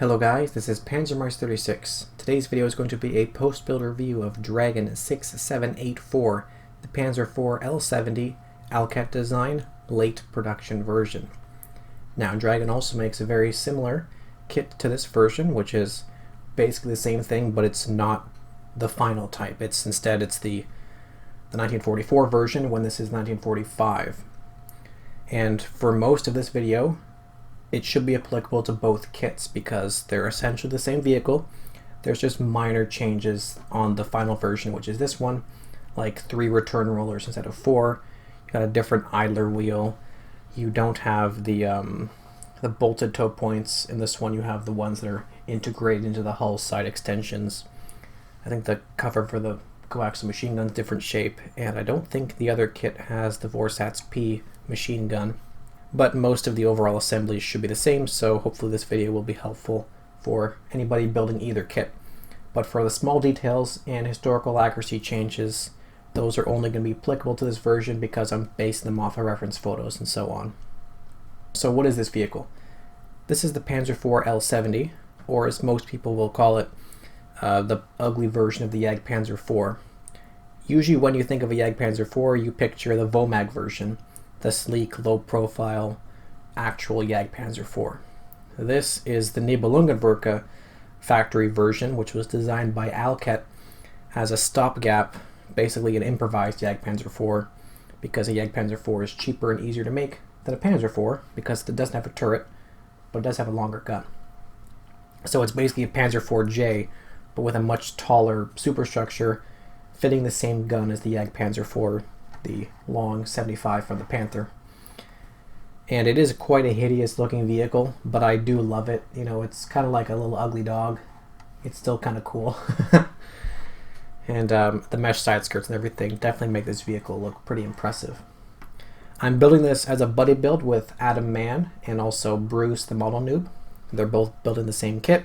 Hello guys, this is Panzermars36. Today's video is going to be a post-build review of Dragon 6784, the Panzer IV L70 Alcat design, late production version. Now Dragon also makes a very similar kit to this version, which is basically the same thing, but it's not the final type. Instead it's the 1944 version, when this is 1945. And for most of this video, it should be applicable to both kits because they're essentially the same vehicle. There's just minor changes on the final version, which is this one, like 3 return rollers instead of 4. You got a different idler wheel. You don't have the bolted toe points. In this one, you have the ones that are integrated into the hull side extensions. I think the cover for the coaxial machine gun's different shape, and I don't think the other kit has the Vorsatz P machine gun. But most of the overall assemblies should be the same, so hopefully this video will be helpful for anybody building either kit. But for the small details and historical accuracy changes, those are only going to be applicable to this version because I'm basing them off of reference photos and so on. So what is this vehicle? This is the Panzer IV L70, or as most people will call it, the ugly version of the Jagdpanzer IV. Usually when you think of a Jagdpanzer IV, you picture the Vomag version, the sleek, low-profile, actual Jagdpanzer IV. This is the Nibelungenwerke factory version, which was designed by Alcat as a stopgap, basically an improvised Jagdpanzer IV, because a Jagdpanzer IV is cheaper and easier to make than a Panzer IV, because it doesn't have a turret, but it does have a longer gun. So it's basically a Panzer IV-J, but with a much taller superstructure, fitting the same gun as the Jagdpanzer IV, the long 75 from the Panther. And it is quite a hideous looking vehicle, but I do love it. You know, it's kind of like a little ugly dog. It's still kind of cool. And the mesh side skirts and everything definitely make this vehicle look pretty impressive. I'm building this as a buddy build with Adam Mann and also Bruce, the model noob. They're both building the same kit.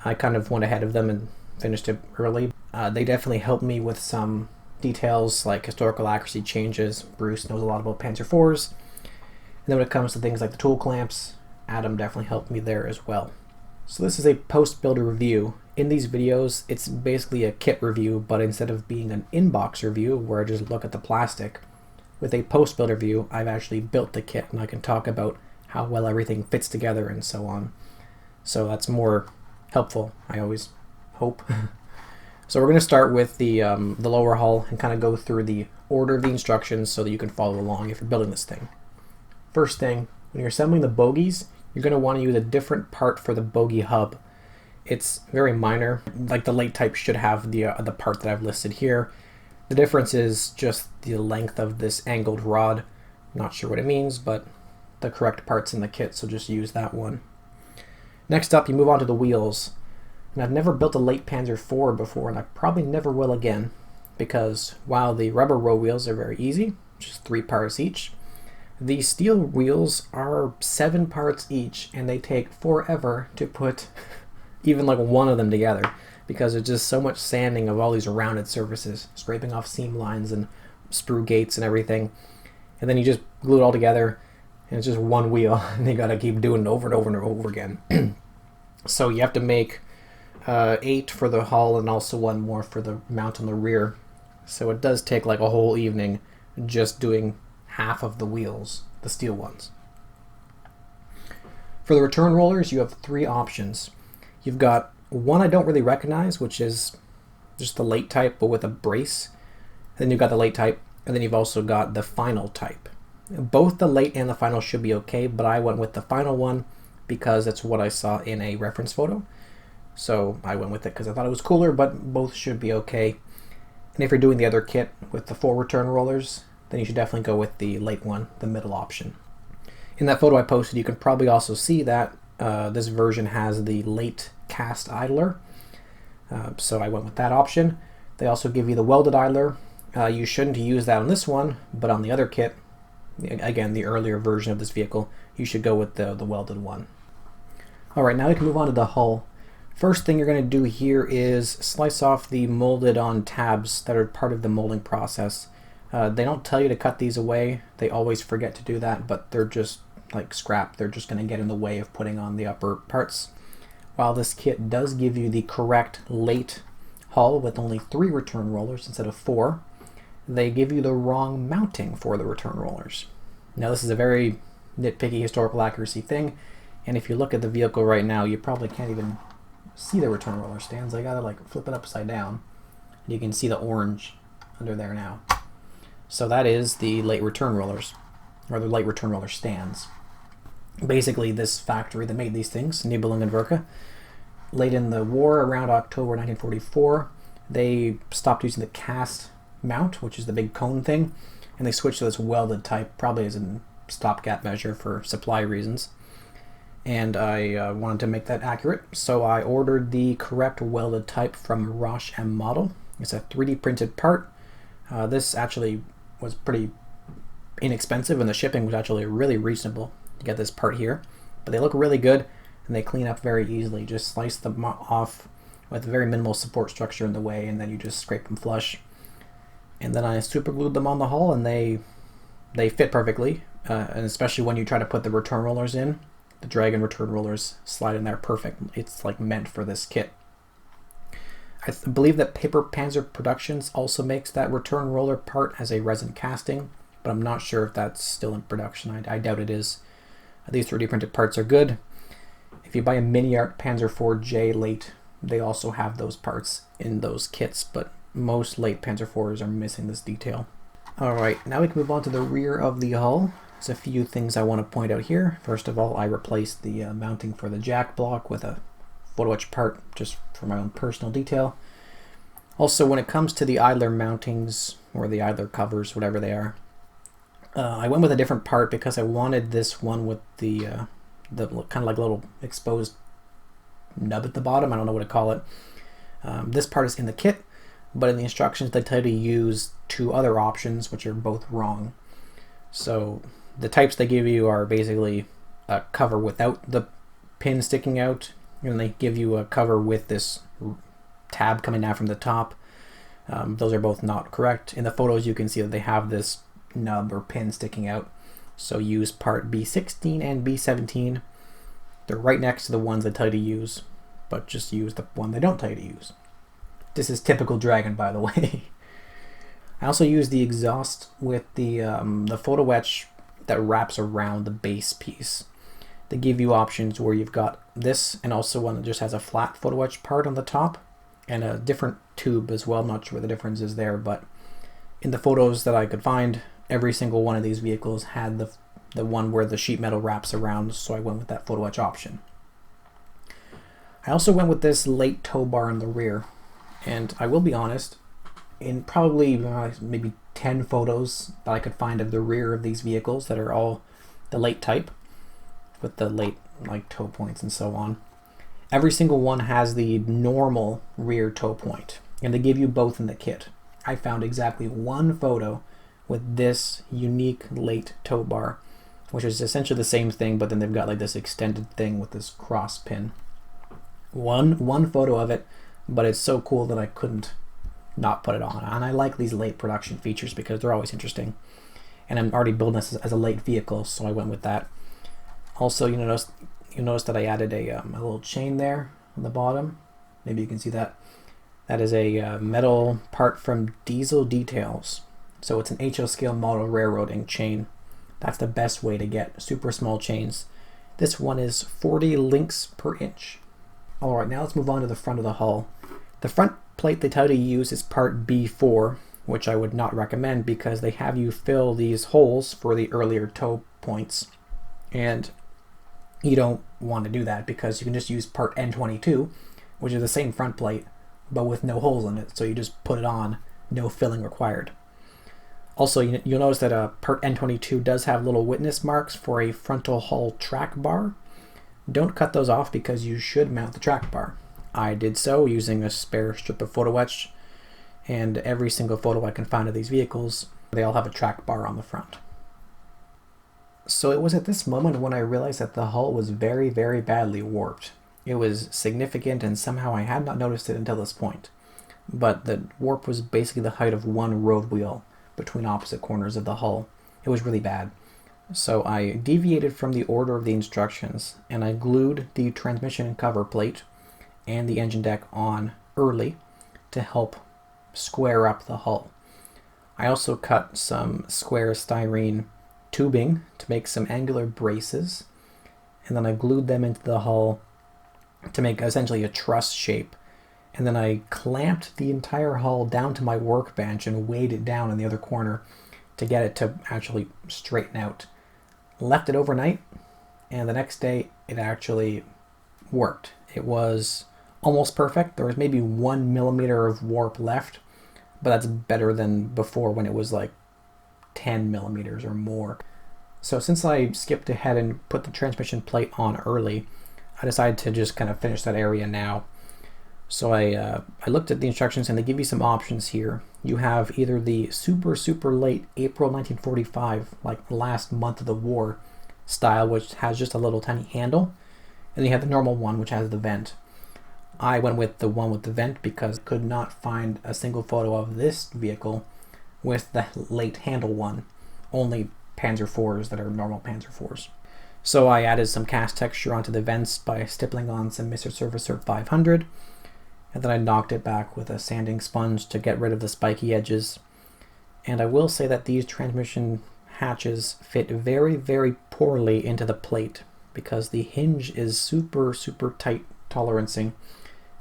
I kind of went ahead of them and finished it early. They definitely helped me with some details like historical accuracy changes. Bruce knows a lot about Panzer IVs. And then when it comes to things like the tool clamps, Adam definitely helped me there as well. So this is a post-build review. In these videos, it's basically a kit review, but instead of being an in-box review where I just look at the plastic, with a post-build review, I've actually built the kit and I can talk about how well everything fits together and so on. So that's more helpful, I always hope. So we're going to start with the lower hull and kind of go through the order of the instructions so that you can follow along if you're building this thing. First thing, when you're assembling the bogies, you're going to want to use a different part for the bogie hub. It's very minor, like the late type should have the part that I've listed here. The difference is just the length of this angled rod. Not sure what it means, but the correct part's in the kit, so just use that one. Next up, you move on to the wheels. And I've never built a late Panzer IV before, and I probably never will again, because while the rubber row wheels are very easy, just 3 parts each, the steel wheels are 7 parts each, and they take forever to put even like one of them together, because there's just so much sanding of all these rounded surfaces, scraping off seam lines and sprue gates and everything, and then you just glue it all together, and it's just one wheel, and you gotta keep doing it over and over and over again. So you have to make 8 for the hull and also 1 more for the mount on the rear. So it does take like a whole evening just doing half of the wheels, the steel ones. For the return rollers, you have 3 options. You've got one I don't really recognize, which is just the late type but with a brace. Then you've got the late type, and then you've also got the final type. Both the late and the final should be okay, but I went with the final one because that's what I saw in a reference photo. So I went with it because I thought it was cooler, but both should be okay. And if you're doing the other kit with the 4 return rollers, then you should definitely go with the late one, the middle option. In that photo I posted, you can probably also see that this version has the late cast idler. So I went with that option. They also give you the welded idler. You shouldn't use that on this one, but on the other kit, again, the earlier version of this vehicle, you should go with the welded one. Alright, now we can move on to the hull. First thing you're going to do here is slice off the molded on tabs that are part of the molding process. They don't tell you to cut these away. They always forget to do that, but they're just like scrap. They're just going to get in the way of putting on the upper parts. While this kit does give you the correct late hull with only 3 return rollers instead of 4, they give you the wrong mounting for the return rollers. Now this is a very nitpicky historical accuracy thing, and if you look at the vehicle right now, you probably can't even see the return roller stands. I gotta like flip it upside down. You can see the orange under there now. So that is the late return rollers, or the late return roller stands. Basically, this factory that made these things, Nibelung and Verka, late in the war, around October 1944, they stopped using the cast mount, which is the big cone thing, and they switched to this welded type, probably as a stopgap measure for supply reasons. And I wanted to make that accurate, so I ordered the correct welded type from Roche M Model. It's a 3D printed part. This actually was pretty inexpensive, and the shipping was actually really reasonable to get this part here. But they look really good, and they clean up very easily. Just slice them off with very minimal support structure in the way, and then you just scrape them flush. And then I super glued them on the hull, and they fit perfectly, and especially when you try to put the return rollers in. The Dragon return rollers slide in there perfect. It's like meant for this kit. I believe that Panzer Productions also makes that return roller part as a resin casting, but I'm not sure if that's still in production. I doubt it is. These 3D printed parts are good. If you buy a Mini Art Panzer IV late, they also have those parts in those kits, but most late Panzer IVs are missing this detail. Alright, now we can move on to the rear of the hull. There's a few things I want to point out here. First of all, I replaced the mounting for the jack block with a photo etch part just for my own personal detail. Also, when it comes to the idler mountings, or the idler covers, whatever they are, I went with a different part because I wanted this one with the kind of like little exposed nub at the bottom. I don't know what to call it. This part is in the kit, but in the instructions they tell you to use 2 other options, which are both wrong. So the types they give you are basically a cover without the pin sticking out, and they give you a cover with this tab coming down from the top. Those are both not correct. In the photos you can see that they have this nub or pin sticking out. So use part B16 and B17. They're right next to the ones they tell you to use, but just use the one they don't tell you to use. This is typical Dragon, by the way. I also use the exhaust with the photo etch that wraps around the base piece. They give you options where you've got this and also one that just has a flat photo etch part on the top and a different tube as well. I'm not sure what the difference is there, but in the photos that I could find, every single one of these vehicles had the one where the sheet metal wraps around, so I went with that photo etch option. I also went with this late tow bar in the rear, and I will be honest, in probably maybe 10 photos that I could find of the rear of these vehicles that are all the late type with the late like tow points and so on, every single one has the normal rear tow point, and they give you both in the kit. I found exactly one photo with this unique late tow bar, which is essentially the same thing, but then they've got like this extended thing with this cross pin. One photo of it, but it's so cool that I couldn't not put it on. And I like these late production features because they're always interesting. And I'm already building this as a late vehicle, so I went with that. Also, you notice that I added a little chain there on the bottom. Maybe you can see that. That is a metal part from Diesel Details. So it's an HO scale model railroading chain. That's the best way to get super small chains. This one is 40 links per inch. Alright, now let's move on to the front of the hull. The front plate they tell you to use is part B4, which I would not recommend because they have you fill these holes for the earlier toe points. And you don't want to do that because you can just use part N22, which is the same front plate, but with no holes in it. So you just put it on, no filling required. Also, you'll notice that part N22 does have little witness marks for a frontal hull track bar. Don't cut those off because you should mount the track bar. I did so using a spare strip of photo etch, and every single photo I can find of these vehicles, they all have a track bar on the front. So it was at this moment when I realized that the hull was very, very badly warped. It was significant, and somehow I had not noticed it until this point. But the warp was basically the height of one road wheel between opposite corners of the hull. It was really bad. So I deviated from the order of the instructions and I glued the transmission cover plate and the engine deck on early to help square up the hull. I also cut some square styrene tubing to make some angular braces, and then I glued them into the hull to make essentially a truss shape. And then I clamped the entire hull down to my workbench and weighed it down in the other corner to get it to actually straighten out. Left it overnight, and the next day it actually worked. It was almost perfect. There was maybe 1 millimeter of warp left, but that's better than before when it was like 10 millimeters or more. So since I skipped ahead and put the transmission plate on early, I decided to just kind of finish that area now. So I looked at the instructions and they give you some options here. You have either the super late April 1945, like the last month of the war style, which has just a little tiny handle, and you have the normal one, which has the vent. I went with the one with the vent because I could not find a single photo of this vehicle with the late handle one, only Panzer IVs that are normal Panzer IVs. So I added some cast texture onto the vents by stippling on some Mr. Surfacer 500, and then I knocked it back with a sanding sponge to get rid of the spiky edges. And I will say that these transmission hatches fit very poorly into the plate because the hinge is super tight tolerancing,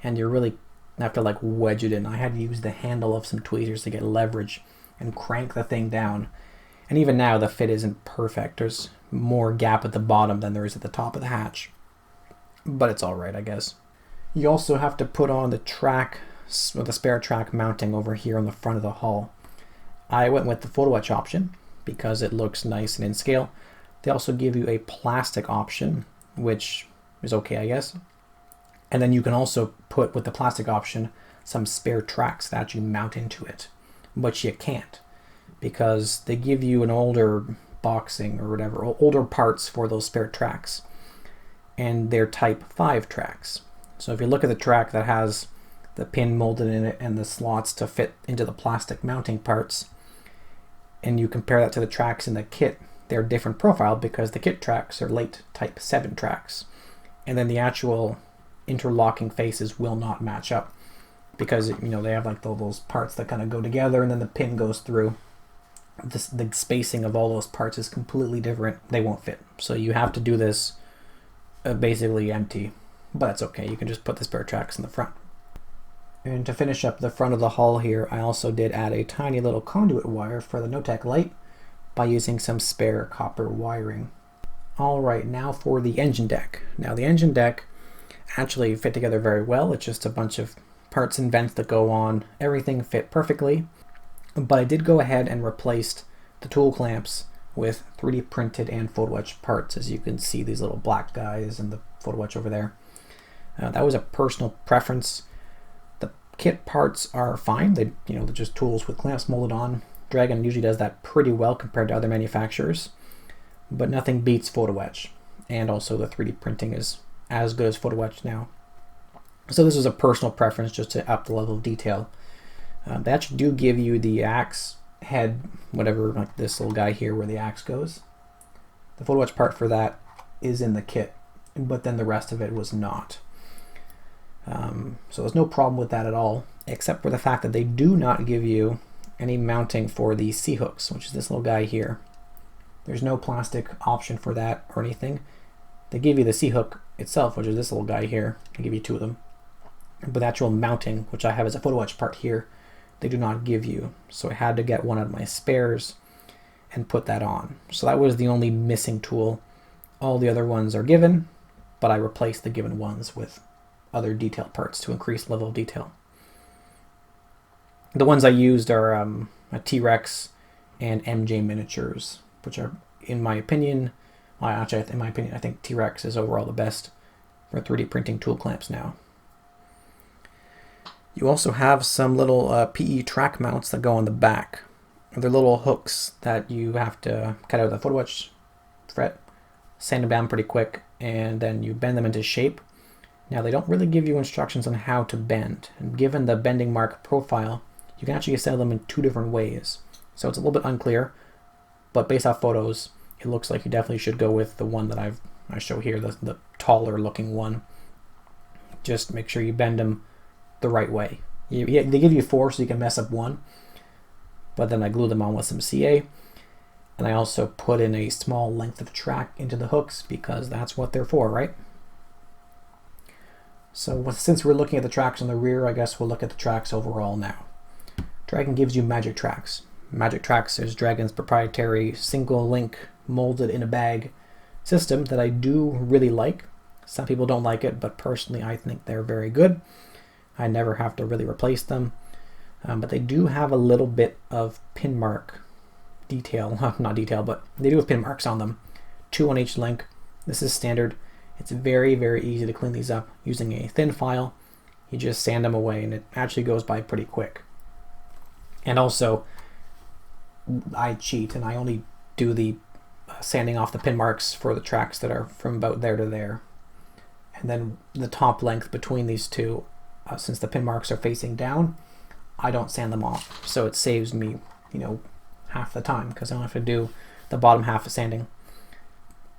and you really have to like wedge it in. I had to use the handle of some tweezers to get leverage and crank the thing down. And even now the fit isn't perfect. There's more gap at the bottom than there is at the top of the hatch. But it's alright, I guess. You also have to put on the track, with the spare track mounting over here on the front of the hull. I went with the photo etch option because it looks nice and in scale. They also give you a plastic option, which is okay, I guess. And then you can also put, with the plastic option, some spare tracks that you mount into it. But you can't, because they give you an older boxing or whatever, older parts for those spare tracks. And they're type 5 tracks. So if you look at the track that has the pin molded in it and the slots to fit into the plastic mounting parts, and you compare that to the tracks in the kit, they're different profile because the kit tracks are late type 7 tracks. And then the actual interlocking faces will not match up because, you know, they have like those parts that kind of go together and then the pin goes through. The spacing of all those parts is completely different. They won't fit. So you have to do this basically empty, but that's okay. You can just put the spare tracks in the front. And to finish up the front of the hull here, I also did add a tiny little conduit wire for the NOTEC light by using some spare copper wiring. Alright, now for the engine deck. Now the engine deck actually fit together very well. It's just a bunch of parts and vents that go on. Everything fit perfectly. But I did go ahead and replaced the tool clamps with 3D printed and photo etch parts. As you can see, these little black guys and the photo etch over there. That was a personal preference. The kit parts are fine. They're just tools with clamps molded on. Dragon usually does that pretty well compared to other manufacturers, but nothing beats photo etch. And also the 3D printing is as good as photo etch now. So this was a personal preference just to up the level of detail. They actually do give you the axe head, whatever, like this little guy here where the axe goes. The photo etch part for that is in the kit, but then the rest of it was not. So there's no problem with that at all, except for the fact that they do not give you any mounting for the C-hooks, which is this little guy here. There's no plastic option for that or anything. They give you the C-hook itself, which is this little guy here. They give you 2 of them. But the actual mounting, which I have as a photo etch part here, they do not give you. So I had to get one out of my spares and put that on. So that was the only missing tool. All the other ones are given, but I replaced the given ones with other detailed parts to increase level of detail. The ones I used are a T-Rex and MJ miniatures, which are, in my opinion, I think T-Rex is overall the best for 3D printing tool clamps now. You also have some little PE track mounts that go on the back. They're little hooks that you have to cut out of the photo etch fret, sand them down pretty quick, and then you bend them into shape. Now they don't really give you instructions on how to bend, and given the bending mark profile, you can actually assemble them in 2 different ways. So it's a little bit unclear, but based off photos, it looks like you definitely should go with the one that I show here, the taller looking one. Just make sure you bend them the right way. They give you 4 so you can mess up 1, but then I glue them on with some CA, and I also put in a small length of track into the hooks because that's what they're for, right? So since we're looking at the tracks on the rear, I guess we'll look at the tracks overall now. Dragon gives you magic tracks. Magic tracks is Dragon's proprietary single link molded in a bag system that I do really like. Some people don't like it, but personally I think they're very good. I never have to really replace them, but they do have a little bit of pin mark detail, not detail, but they do have pin marks on them. 2 on each link. This is standard. It's very, very easy to clean these up using a thin file. You just sand them away and it actually goes by pretty quick. And also, I cheat and I only do the sanding off the pin marks for the tracks that are from about there to there. And then the top length between these two, since the pin marks are facing down, I don't sand them off. So it saves me, half the time because I don't have to do the bottom half of sanding.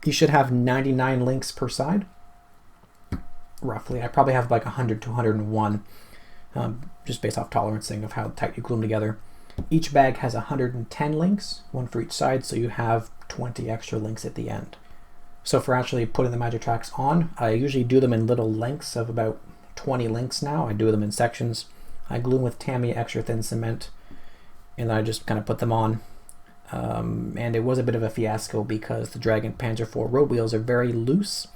You should have 99 links per side, roughly. I probably have like 100 to 101, just based off tolerancing of how tight you glue them together. Each bag has 110 links, 1 for each side, so you have 20 extra links at the end. So for actually putting the magic tracks on, I usually do them in little lengths of about 20 links now. I do them in sections. I glue them with Tamiya extra thin cement, and then I just kind of put them on. And it was a bit of a fiasco because the Jagdpanzer IV road wheels are very loose,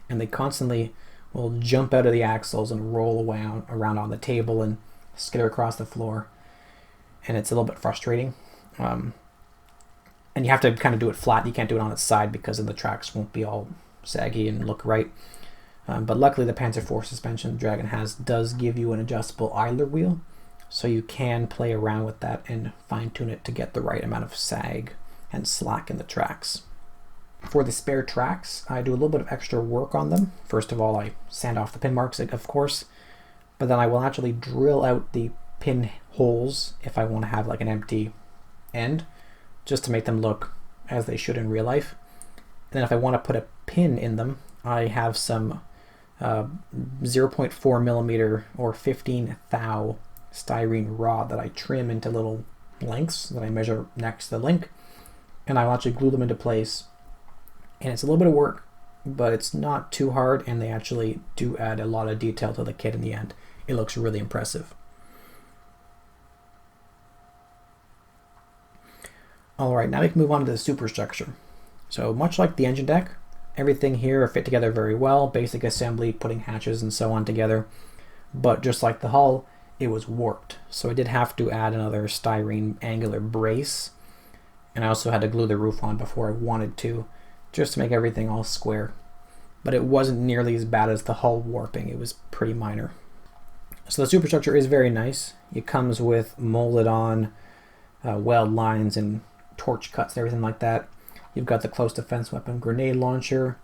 and they constantly will jump out of the axles and roll around on the table and skitter across the floor. And it's a little bit frustrating. And you have to kind of do it flat. You can't do it on its side because then the tracks won't be all saggy and look right. But luckily the Panzer IV suspension Dragon does give you an adjustable idler wheel, so you can play around with that and fine tune it to get the right amount of sag and slack in the tracks. For the spare tracks, I do a little bit of extra work on them. First of all, I sand off the pin marks, of course, but then I will actually drill out the pin holes if I want to have like an empty end, just to make them look as they should in real life. And then if I want to put a pin in them, I have some 0.4 millimeter or 15 thou styrene rod that I trim into little lengths that I measure next to the link, and I'll actually glue them into place. And it's a little bit of work, but it's not too hard, and they actually do add a lot of detail to the kit in the end. It looks really impressive. Alright, now we can move on to the superstructure. So much like the engine deck, everything here fit together very well, basic assembly, putting hatches and so on together. But just like the hull, it was warped. So I did have to add another styrene angular brace, and I also had to glue the roof on before I wanted to, just to make everything all square. But it wasn't nearly as bad as the hull warping. It was pretty minor. So the superstructure is very nice. It comes with molded on weld lines and torch cuts and everything like that. You've got the close defense weapon grenade launcher.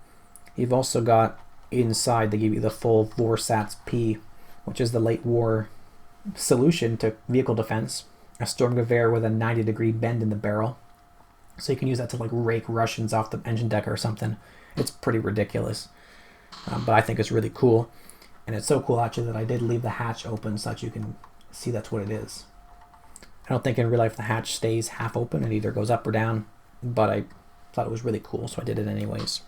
You've also got inside, they give you the full Vorsatz P, which is the late war solution to vehicle defense. A Sturmgewehr with a 90-degree bend in the barrel. So you can use that to like rake Russians off the engine deck or something. It's pretty ridiculous. But I think it's really cool. And it's so cool actually that I did leave the hatch open so that you can see that's what it is. I don't think in real life the hatch stays half open. It either goes up or down. But I thought it was really cool, so I did it anyways.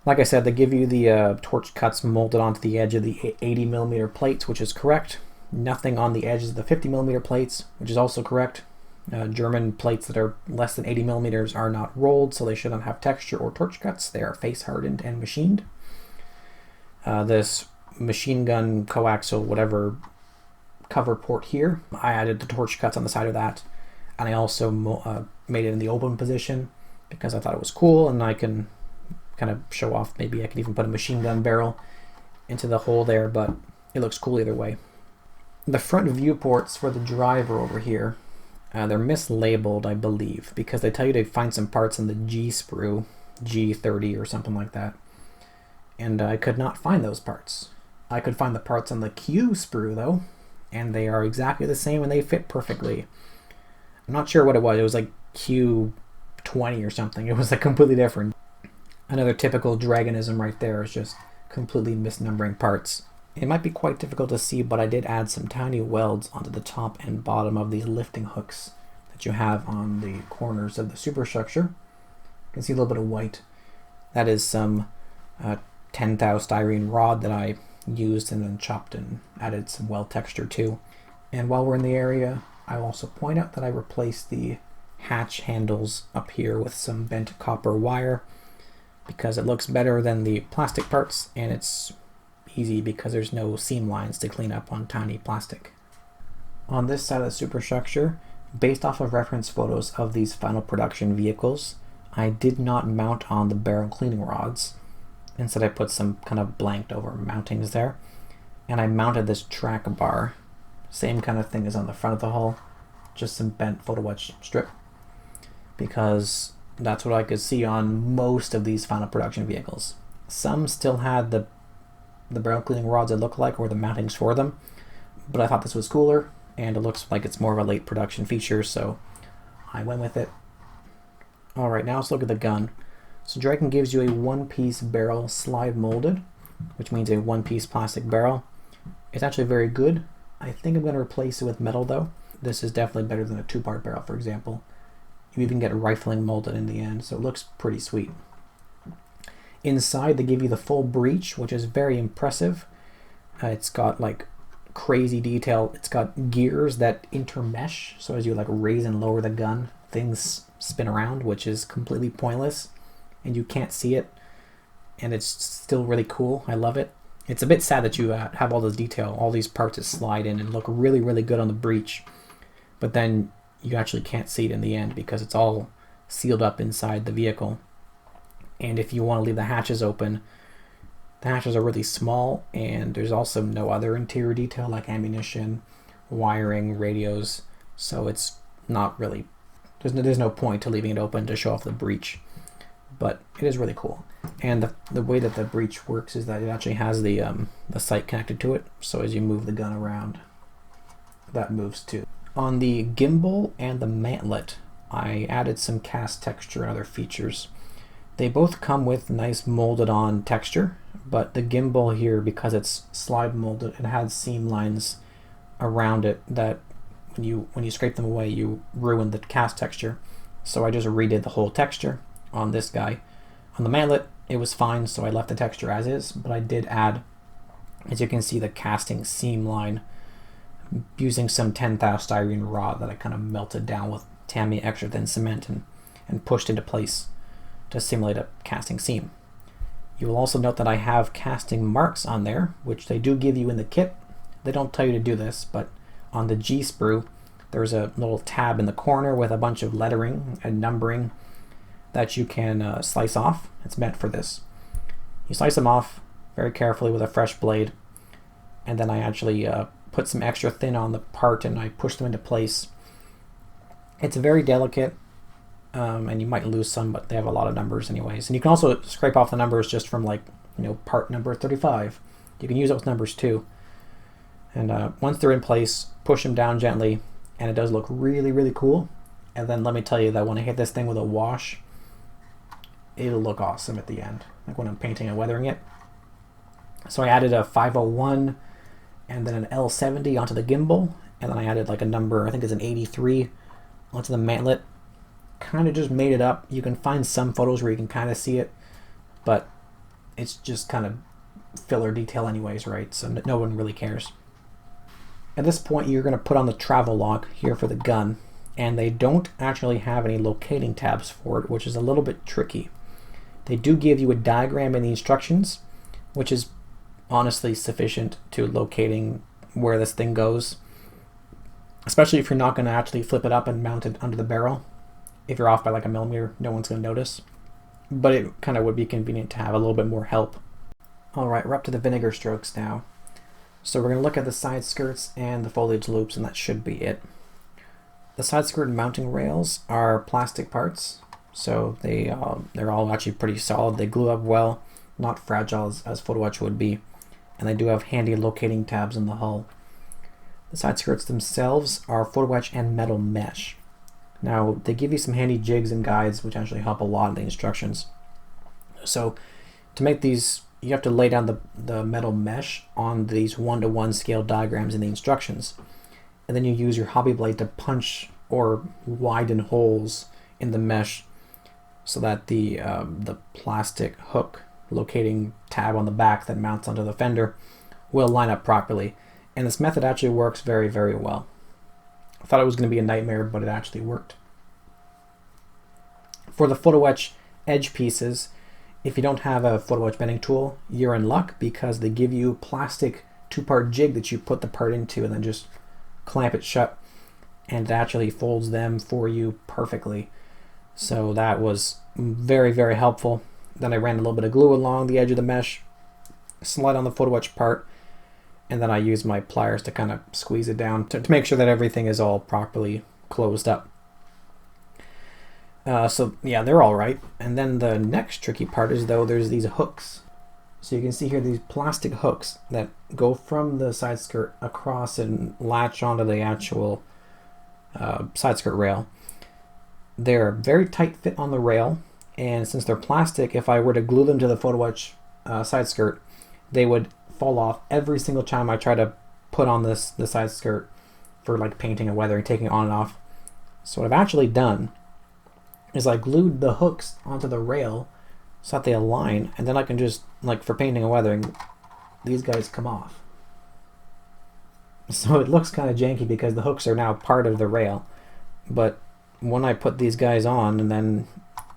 Like I said, they give you the torch cuts molded onto the edge of the 80mm plates, which is correct. Nothing on the edges of the 50mm plates, which is also correct. German plates that are less than 80mm are not rolled, so they shouldn't have texture or torch cuts. They are face hardened and machined. This machine gun coaxial whatever cover port here, I added the torch cuts on the side of that, and I also made it in the open position because I thought it was cool, and I can kind of show off. Maybe I could even put a machine gun barrel into the hole there, but it looks cool either way. The front viewports for the driver over here, they're mislabeled, I believe, because they tell you to find some parts in the G sprue, G30 or something like that, and I could not find those parts. I could find the parts on the Q sprue though, and they are exactly the same and they fit perfectly. I'm not sure what it was. It was like Q12 20 or something. It was like completely different. Another typical Dragonism right there is just completely misnumbering parts. It might be quite difficult to see, but I did add some tiny welds onto the top and bottom of these lifting hooks that you have on the corners of the superstructure. You can see a little bit of white. That is some 10 thou styrene rod that I used and then chopped and added some weld texture to. And while we're in the area, I'll also point out that I replaced the hatch handles up here with some bent copper wire because it looks better than the plastic parts, and it's easy because there's no seam lines to clean up on tiny plastic. On this side of the superstructure, based off of reference photos of these final production vehicles, I did not mount on the barrel cleaning rods. Instead, I put some kind of blanked over mountings there, and I mounted this track bar. Same kind of thing as on the front of the hull, just some bent photo etch strip, because that's what I could see on most of these final production vehicles. Some still had the barrel cleaning rods that look like, or the mountings for them, but I thought this was cooler, and it looks like it's more of a late production feature, so I went with it. Alright, now let's look at the gun. So Dragon gives you a one-piece barrel slide molded, which means a one-piece plastic barrel. It's actually very good. I think I'm going to replace it with metal though. This is definitely better than a two-part barrel, for example. You even get rifling molded in the end, so it looks pretty sweet. Inside they give you the full breech, which is very impressive. It's got like crazy detail. It's got gears that intermesh, so as you like raise and lower the gun, things spin around, which is completely pointless and you can't see it, and it's still really cool. I love it. It's a bit sad that you have all this detail, all these parts that slide in and look really, really good on the breech, but then you actually can't see it in the end because it's all sealed up inside the vehicle. And if you want to leave the hatches open, the hatches are really small, and there's also no other interior detail like ammunition, wiring, radios, so it's not really, there's no point to leaving it open to show off the breech, but it is really cool. And the way that the breech works is that it actually has the sight connected to it, so as you move the gun around, that moves too. On the gimbal and the mantlet, I added some cast texture and other features. They both come with nice molded on texture, but the gimbal here, because it's slide molded, it has seam lines around it that when you scrape them away, you ruin the cast texture. So I just redid the whole texture on this guy. On the mantlet, it was fine, so I left the texture as is, but I did add, as you can see, the casting seam line using some 10 thou styrene rod that I kind of melted down with Tamiya extra thin cement and pushed into place to simulate a casting seam. You will also note that I have casting marks on there, which they do give you in the kit. They don't tell you to do this, but on the G sprue, there's a little tab in the corner with a bunch of lettering and numbering that you can slice off. It's meant for this. You slice them off very carefully with a fresh blade, and then I actually put some extra thin on the part and I push them into place. It's very delicate, and you might lose some, but they have a lot of numbers anyways. And you can also scrape off the numbers just from, like, you know, part number 35. You can use those numbers too. And once they're in place, push them down gently, and it does look really, really cool. And then let me tell you that when I hit this thing with a wash, it'll look awesome at the end, like when I'm painting and weathering it. So I added a 501 and then an L70 onto the gimbal, and then I added like a number, I think it's an 83, onto the mantlet. Kind of just made it up. You can find some photos where you can kind of see it, but it's just kind of filler detail anyways, right? So no one really cares. At this point, you're going to put on the travel lock here for the gun, and they don't actually have any locating tabs for it, which is a little bit tricky. They do give you a diagram in the instructions, which is honestly sufficient to locating where this thing goes, especially if you're not going to actually flip it up and mount it under the barrel. If you're off by like a millimeter, no one's going to notice, but it kind of would be convenient to have a little bit more help. Alright, we're up to the vinegar strokes now. So we're going to look at the side skirts and the foliage loops, and that should be it. The side skirt mounting rails are plastic parts, so they're all actually pretty solid. They glue up well, not fragile as photo etch would be, and they do have handy locating tabs in the hull. The side skirts themselves are photo etch and metal mesh. Now, they give you some handy jigs and guides, which actually help a lot in the instructions. So, to make these, you have to lay down the metal mesh on these 1:1 scale diagrams in the instructions. And then you use your hobby blade to punch or widen holes in the mesh so that the plastic hook locating tab on the back that mounts onto the fender will line up properly. And this method actually works very, very well. I thought it was going to be a nightmare, but it actually worked. For the photo etch edge pieces, if you don't have a photo etch bending tool, you're in luck because they give you plastic 2-part jig that you put the part into and then just clamp it shut, and it actually folds them for you perfectly. So that was very, very helpful. Then I ran a little bit of glue along the edge of the mesh, slide on the photo etch part, and then I use my pliers to kind of squeeze it down to make sure that everything is all properly closed up. So yeah, they're all right. And then the next tricky part is though there's these hooks. So you can see here these plastic hooks that go from the side skirt across and latch onto the actual side skirt rail. They're very tight fit on the rail, and since they're plastic, if I were to glue them to the photo etch side skirt, they would fall off every single time I try to put on the side skirt for like painting and weathering, taking it on and off. So what I've actually done is I glued the hooks onto the rail so that they align, and then I can just, like for painting and weathering, these guys come off. So it looks kind of janky because the hooks are now part of the rail, but when I put these guys on, and then,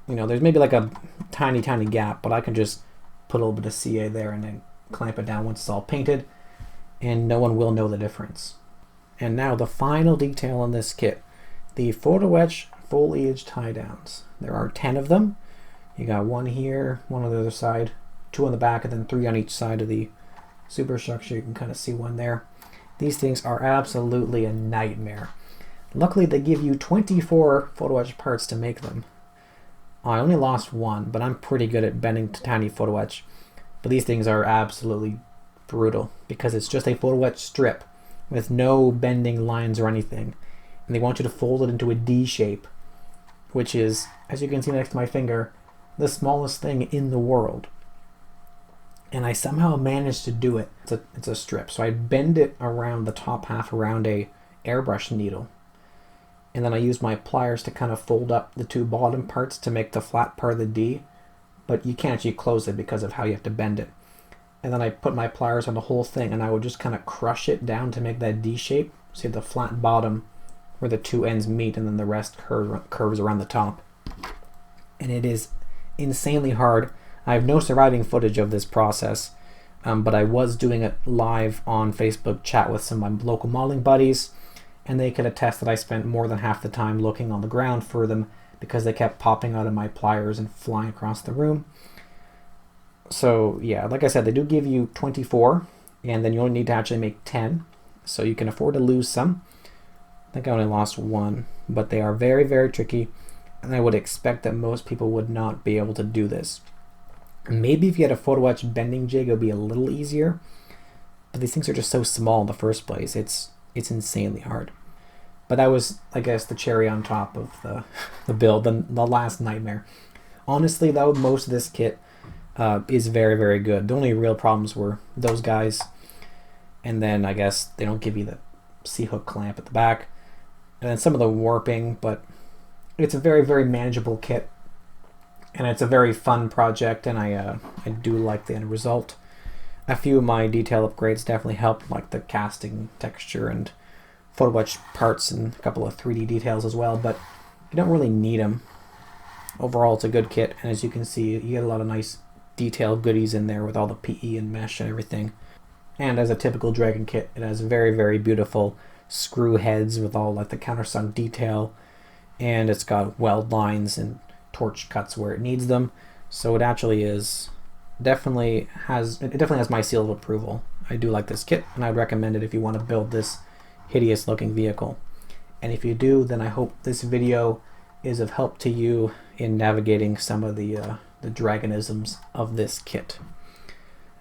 you know, there's maybe like a tiny gap, but I can just put a little bit of CA there and then clamp it down once it's all painted, and no one will know the difference. And now the final detail in this kit, the photo etch foliage tie downs. There are 10 of them. You got one here, one on the other side, 2 on the back, and then 3 on each side of the superstructure. You can kind of see one there. These things are absolutely a nightmare. Luckily, they give you 24 photo etch parts to make them. I only lost one, but I'm pretty good at bending tiny photo etch. But these things are absolutely brutal because it's just a photo etch strip with no bending lines or anything. And they want you to fold it into a D shape, which is, as you can see next to my finger, the smallest thing in the world. And I somehow managed to do it. It's a strip. So I bend it around the top half around a airbrush needle. And then I use my pliers to kind of fold up the 2 bottom parts to make the flat part of the D. But you can't actually close it because of how you have to bend it. And then I put my pliers on the whole thing and I would just kind of crush it down to make that D shape. So you have the flat bottom where the 2 ends meet, and then the rest curves around the top. And it is insanely hard. I have no surviving footage of this process, but I was doing it live on Facebook chat with some of my local modeling buddies, and they could attest that I spent more than half the time looking on the ground for them because they kept popping out of my pliers and flying across the room. So yeah, like I said, they do give you 24, and then you only need to actually make 10, so you can afford to lose some. I think I only lost 1, but they are very, very tricky, and I would expect that most people would not be able to do this. Maybe if you had a photo etch bending jig, it would be a little easier, but these things are just so small in the first place. It's insanely hard. But that was, I guess, the cherry on top of the build, the last nightmare. Honestly, though, most of this kit is very, very good. The only real problems were those guys, and then I guess they don't give you the C-hook clamp at the back, and then some of the warping, but it's a very, very manageable kit, and it's a very fun project, and I do like the end result. A few of my detail upgrades definitely helped, like the casting texture and photo etch parts and a couple of 3D details as well, but you don't really need them. Overall, it's a good kit, and as you can see, you get a lot of nice detail goodies in there with all the PE and mesh and everything. And as a typical Dragon kit, it has very, very beautiful screw heads with all like the countersunk detail, and it's got weld lines and torch cuts where it needs them. So it actually is definitely has my seal of approval. I do like this kit, and I'd recommend it if you want to build this hideous looking vehicle. And if you do, then I hope this video is of help to you in navigating some of the Dragonisms of this kit.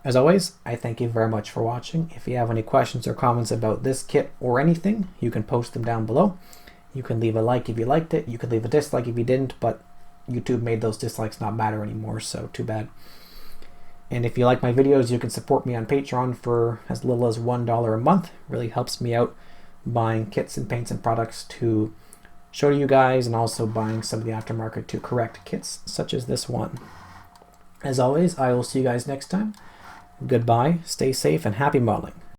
As always, I thank you very much for watching. If you have any questions or comments about this kit or anything, you can post them down below. You can leave a like if you liked it, you can leave a dislike if you didn't, but YouTube made those dislikes not matter anymore, so too bad. And if you like my videos, you can support me on Patreon for as little as $1 a month. It really helps me out buying kits and paints and products to show to you guys, and also buying some of the aftermarket to correct kits such as this one. As always, I will see you guys next time. Goodbye, stay safe, and happy modeling.